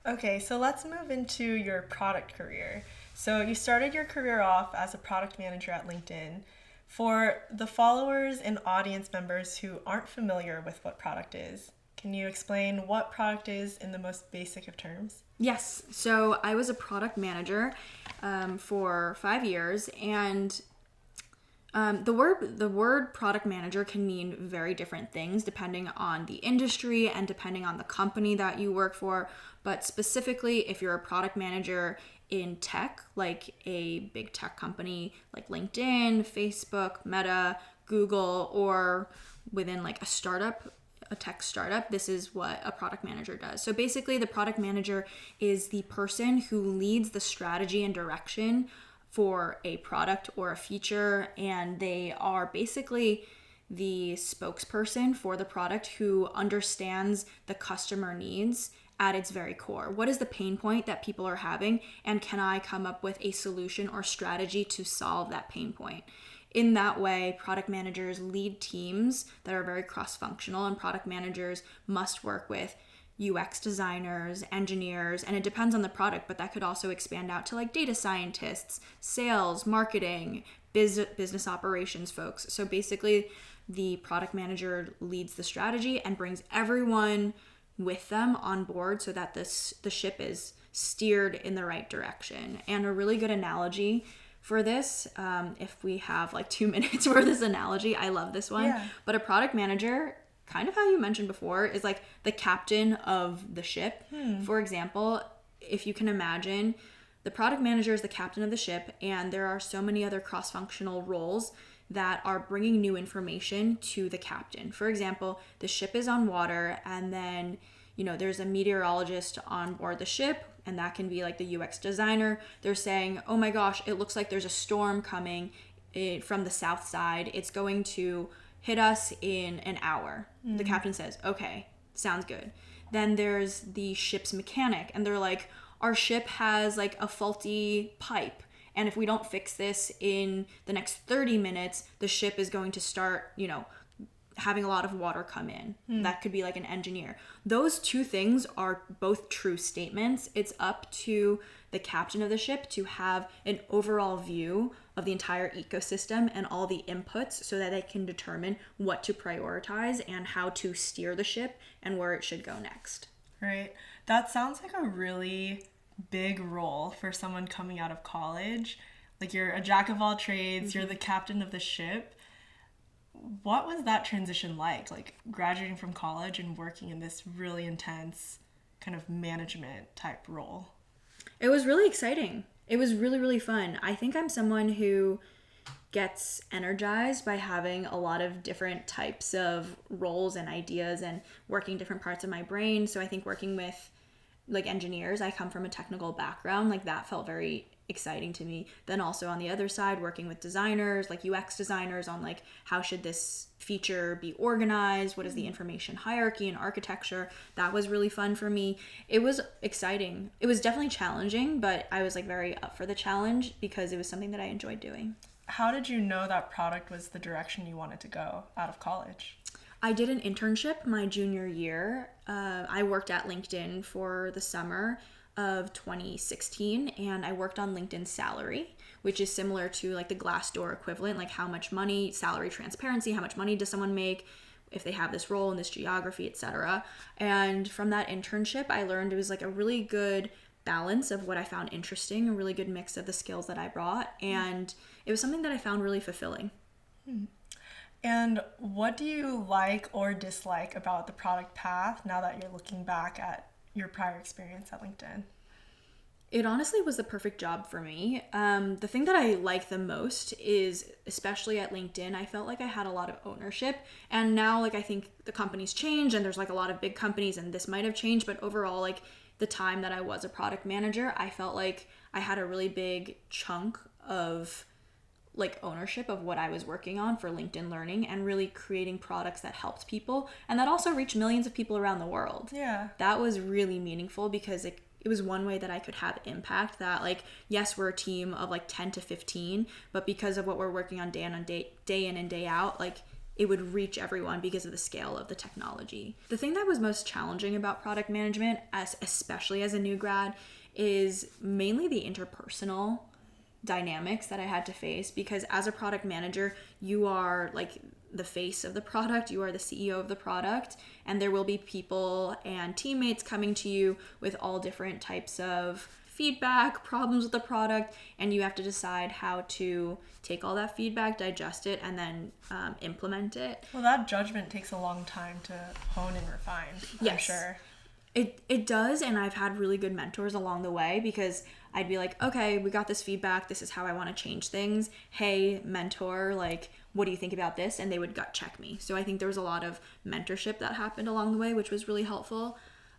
Okay, so let's move into your product career. So you started your career off as a product manager at LinkedIn. For the followers and audience members who aren't familiar with what product is, can you explain what product is in the most basic of terms? Yes, so I was a product manager for 5 years, and the word product manager can mean very different things depending on the industry and depending on the company that you work for. But specifically, if you're a product manager in tech, like a big tech company like LinkedIn, Facebook, Meta, Google, or within like a tech startup, this is what a product manager does. So basically, the product manager is the person who leads the strategy and direction for a product or a feature, and they are basically the spokesperson for the product who understands the customer needs at its very core. What is the pain point that people are having, and can I come up with a solution or strategy to solve that pain point? In that way, product managers lead teams that are very cross-functional, and product managers must work with UX designers, engineers, and it depends on the product, but that could also expand out to like data scientists, sales, marketing, business operations folks. So basically, the product manager leads the strategy and brings everyone with them on board so that the ship is steered in the right direction. And a really good analogy for this, if we have like 2 minutes for this analogy, I love this one. Yeah. But a product manager, kind of how you mentioned before, is like the captain of the ship. For example, if you can imagine, the product manager is the captain of the ship, and there are so many other cross-functional roles that are bringing new information to the captain. For example, the ship is on water, and then there's a meteorologist on board the ship, and that can be like the UX designer. They're saying, oh my gosh, it looks like there's a storm coming from the south side. It's going to hit us in an hour. The captain says, okay, sounds good. Then there's the ship's mechanic, and they're like, our ship has like a faulty pipe, and if we don't fix this in the next 30 minutes, the ship is going to start, having a lot of water come in. That could be like an engineer. Those two things are both true statements. It's up to the captain of the ship to have an overall view of the entire ecosystem and all the inputs so that they can determine what to prioritize and how to steer the ship and where it should go next. Right. That sounds like a really big role for someone coming out of college. Like you're a jack of all trades, you're the captain of the ship. What was that transition like graduating from college and working in this really intense kind of management type role? It was really exciting. It was really, really fun. I think I'm someone who gets energized by having a lot of different types of roles and ideas and working different parts of my brain. So I think working with like engineers, I come from a technical background, like that felt very exciting to me. Then also on the other side, working with designers, like UX designers on like how should this feature be organized, what is the information hierarchy and architecture, that was really fun for me. It was exciting. It was definitely challenging, but I was like very up for the challenge because it was something that I enjoyed doing. How did you know that product was the direction you wanted to go out of college? I did an internship my junior year. I worked at LinkedIn for the summer of 2016, and I worked on LinkedIn Salary, which is similar to like the Glassdoor equivalent, like how much money, salary transparency, how much money does someone make if they have this role in this geography, etc. And from that internship, I learned it was like a really good balance of what I found interesting, a really good mix of the skills that I brought, and it was something that I found really fulfilling. And what do you like or dislike about the product path now that you're looking back at your prior experience at LinkedIn? It honestly was the perfect job for me. The thing that I like the most is, especially at LinkedIn, I felt like I had a lot of ownership. And now, like, I think the company's changed and there's like a lot of big companies and this might have changed. But overall, like the time that I was a product manager, I felt like I had a really big chunk of like ownership of what I was working on for LinkedIn Learning and really creating products that helped people and that also reached millions of people around the world. Yeah. That was really meaningful because it was one way that I could have impact that, like, yes, we're a team of like 10 to 15, but because of what we're working on day in and day out, like it would reach everyone because of the scale of the technology. The thing that was most challenging about product management, especially as a new grad, is mainly the interpersonal dynamics that I had to face, because as a product manager, you are like the face of the product, you are the CEO of the product, and there will be people and teammates coming to you with all different types of feedback, problems with the product, and you have to decide how to take all that feedback, digest it, and then implement it. Well, that judgment takes a long time to hone and refine, I'm sure. It does, and I've had really good mentors along the way, because I'd be like, okay, we got this feedback, this is how I want to change things. Hey, mentor, like, what do you think about this? And they would gut check me. So I think there was a lot of mentorship that happened along the way, which was really helpful.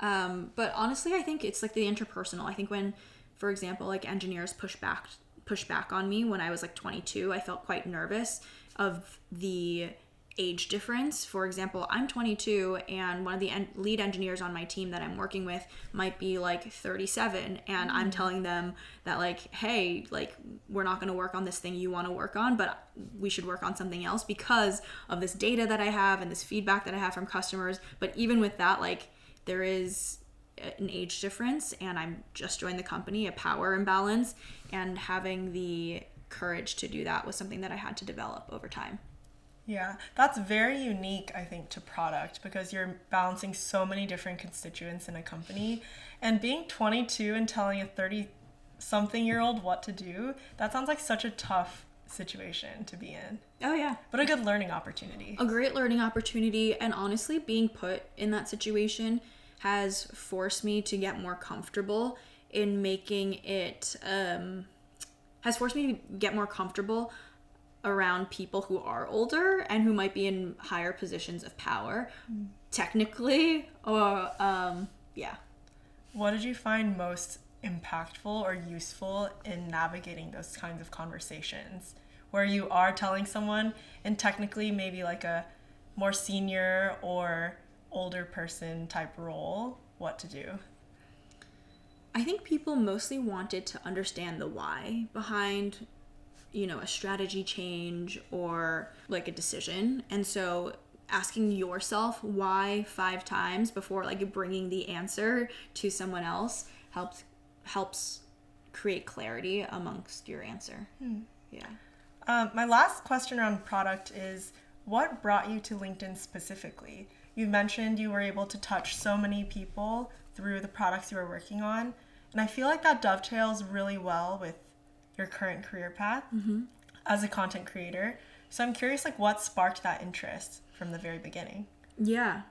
But honestly, I think it's like the interpersonal. I think when, for example, like engineers push back on me when I was like 22, I felt quite nervous of the age difference. For example, I'm 22 and one of the lead engineers on my team that I'm working with might be like 37, and I'm telling them that like, hey, like, we're not going to work on this thing you want to work on, but we should work on something else because of this data that I have and this feedback that I have from customers. But even with that, like, there is an age difference, and I'm just joined the company, a power imbalance, and having the courage to do that was something that I had to develop over time. Yeah, that's very unique, I think, to product, because you're balancing so many different constituents in a company. And being 22 and telling a 30-something-year-old what to do, that sounds like such a tough situation to be in. Oh, yeah. But a good learning opportunity. A great learning opportunity. And honestly, being put in that situation has forced me to get more comfortable in making it, has forced me to get more comfortable around people who are older and who might be in higher positions of power, technically, or, yeah. What did you find most impactful or useful in navigating those kinds of conversations where you are telling someone in technically maybe like a more senior or older person type role what to do? I think people mostly wanted to understand the why behind, you know, a strategy change or like a decision. And so asking yourself why 5 times before like bringing the answer to someone else helps create clarity amongst your answer. Yeah. My last question around product is, what brought you to LinkedIn specifically? You mentioned you were able to touch so many people through the products you were working on, and I feel like that dovetails really well with your current career path as a content creator. So I'm curious, like, what sparked that interest from the very beginning? Yeah.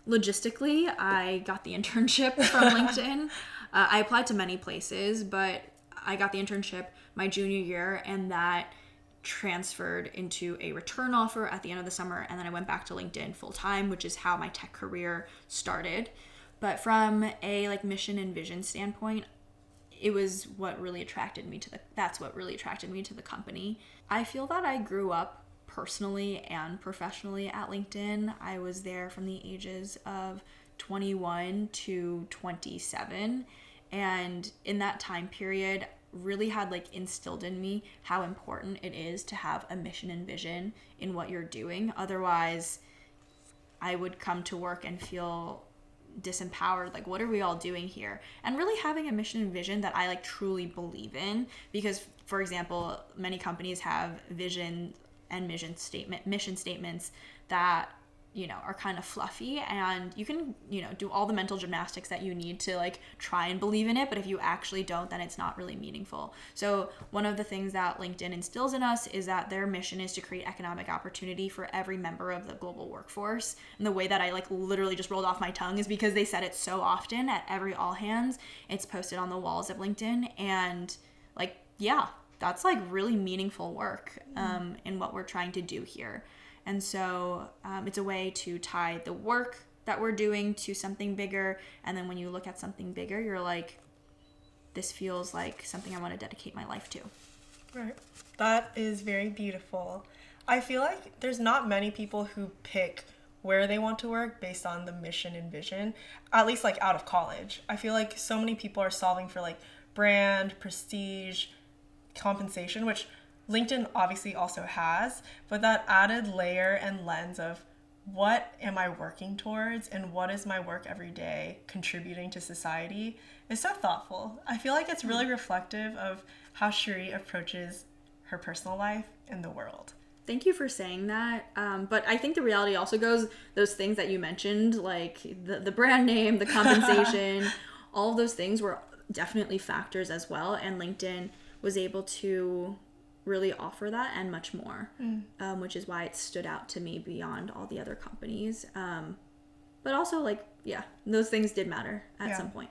Logistically, I got the internship from LinkedIn. I applied to many places, but I got the internship my junior year, and that transferred into a return offer at the end of the summer. And then I went back to LinkedIn full time, which is how my tech career started. But from a like mission and vision standpoint, it was what really attracted me to the company. I feel that I grew up personally and professionally at LinkedIn. I was there from the ages of 21 to 27. And in that time period, really had like instilled in me how important it is to have a mission and vision in what you're doing. Otherwise, I would come to work and feel disempowered, like, what are we all doing here? And really having a mission and vision that I like truly believe in, because for example, many companies have vision and mission statements that, you know, are kind of fluffy, and you can, you know, do all the mental gymnastics that you need to like try and believe in it, but if you actually don't, then it's not really meaningful. So one of the things that LinkedIn instills in us is that their mission is to create economic opportunity for every member of the global workforce. And the way that I like literally just rolled off my tongue is because they said it so often at every all hands. It's posted on the walls of LinkedIn, and like, yeah, that's like really meaningful work in what we're trying to do here. And so it's a way to tie the work that we're doing to something bigger. And then when you look at something bigger, you're like, this feels like something I want to dedicate my life to. Right. That is very beautiful. I feel like there's not many people who pick where they want to work based on the mission and vision, at least like out of college. I feel like so many people are solving for like brand, prestige, compensation, which LinkedIn obviously also has, but that added layer and lens of what am I working towards and what is my work every day contributing to society is so thoughtful. I feel like it's really reflective of how Cherie approaches her personal life in the world. Thank you for saying that. But I think the reality also goes, those things that you mentioned, like the brand name, the compensation, all of those things were definitely factors as well. And LinkedIn was able to really offer that and much more, which is why it stood out to me beyond all the other companies. But also, like, yeah, those things did matter at some point.